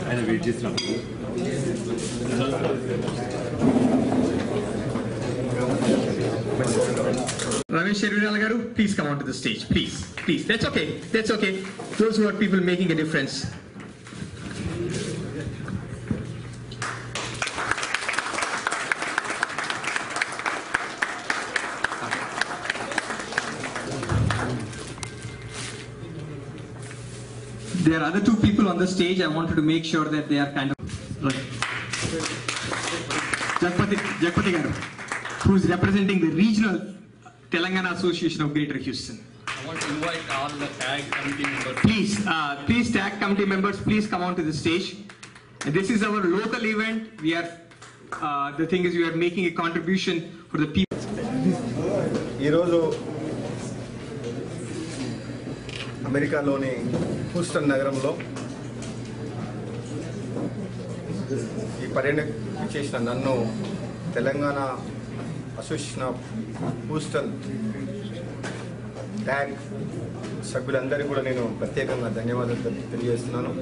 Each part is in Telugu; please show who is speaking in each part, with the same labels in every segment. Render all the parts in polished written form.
Speaker 1: ఆయన వెయిట్ చేసినప్పుడు
Speaker 2: Ramesh Shervinala garu, please come onto the stage. Please. That's okay. Those who are people making a difference. There are other two people on the stage. I wanted to make sure that they are kind of right. Jagpati garu, who is representing the regional Telangana Association of Greater Houston.
Speaker 3: I want to invite all the TAG committee members.
Speaker 2: Please TAG committee members, please come on to the stage. And this is our local event. We are, the thing is, we are making a contribution for the people.
Speaker 4: ఈరోజు అమెరికాలోని హ్యూస్టన్ నగరంలో ఈ పర్యటన చేసిన నన్ను Telangana association of Houston tag సభ్యులందరికీ కూడా నేను ప్రత్యేకంగా ధన్యవాదాలు తెలియజేస్తున్నాను.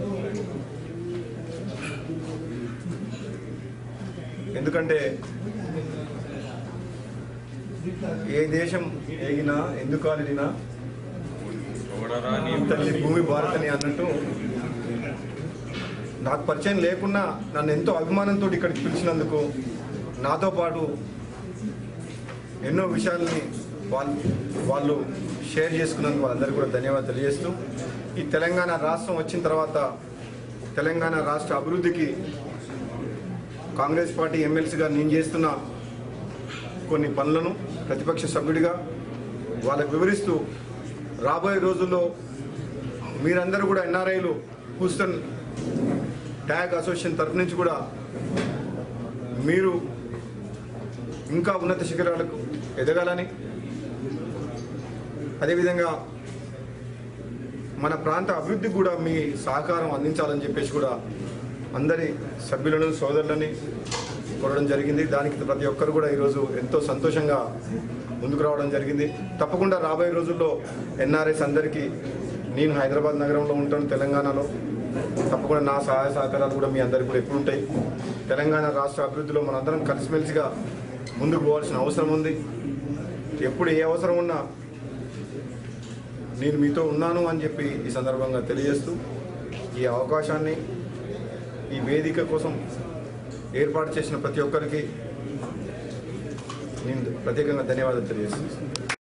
Speaker 4: ఎందుకంటే ఏ దేశం ఏగినా ఎందుకు ఆడినా తల్లి భూమి భారతని అన్నట్టు నాకు పరిచయం లేకున్నా నన్ను ఎంతో అభిమానంతో ఇక్కడికి పిలిచినందుకు, నాతో పాటు ఎన్నో విషయాల్ని వాళ్ళు షేర్ చేసుకున్నందుకు వాళ్ళందరికీ కూడా ధన్యవాదాలు తెలియజేస్తూ, ఈ తెలంగాణ రాష్ట్రం వచ్చిన తర్వాత తెలంగాణ రాష్ట్ర అభివృద్ధికి కాంగ్రెస్ పార్టీ ఎమ్మెల్సీగా నేను చేస్తున్న కొన్ని పనులను ప్రతిపక్ష సభ్యుడిగా వాళ్ళకు వివరిస్తూ, రాబోయే రోజుల్లో మీరందరూ కూడా ఎన్ఆర్ఐలు హ్యూస్టన్ ట్యాగ్ అసోసియేషన్ తరఫు నుంచి కూడా మీరు ఇంకా ఉన్నత శిఖరాలకు ఎదగాలని, అదేవిధంగా మన ప్రాంత అభివృద్ధికి కూడా మీ సహకారం అందించాలని చెప్పేసి కూడా అందరి సభ్యులను సోదరులని కోరడం జరిగింది. దానికి ప్రతి ఒక్కరు కూడా ఈరోజు ఎంతో సంతోషంగా ముందుకు రావడం జరిగింది. తప్పకుండా రాబోయే రోజుల్లో ఎన్ఆర్ఐస్ అందరికీ, నేను హైదరాబాద్ నగరంలో ఉంటాను, తెలంగాణలో, తప్పకుండా నా సహాయ సహకారాలు కూడా మీ అందరికీ కూడా ఎప్పుడు ఉంటాయి. తెలంగాణ రాష్ట్ర అభివృద్ధిలో మనందరం కలిసిమెలిసిగా ముందుకు పోవాల్సిన అవసరం ఉంది. ఎప్పుడు ఏ అవసరం ఉన్నా నేను మీతో ఉన్నాను అని చెప్పి ఈ సందర్భంగా తెలియజేస్తూ, ఈ అవకాశాన్ని, ఈ వేదిక కోసం ఏర్పాటు చేసిన ప్రతి ఒక్కరికి నేను ప్రత్యేకంగా ధన్యవాదాలు తెలియజేస్తున్నాను.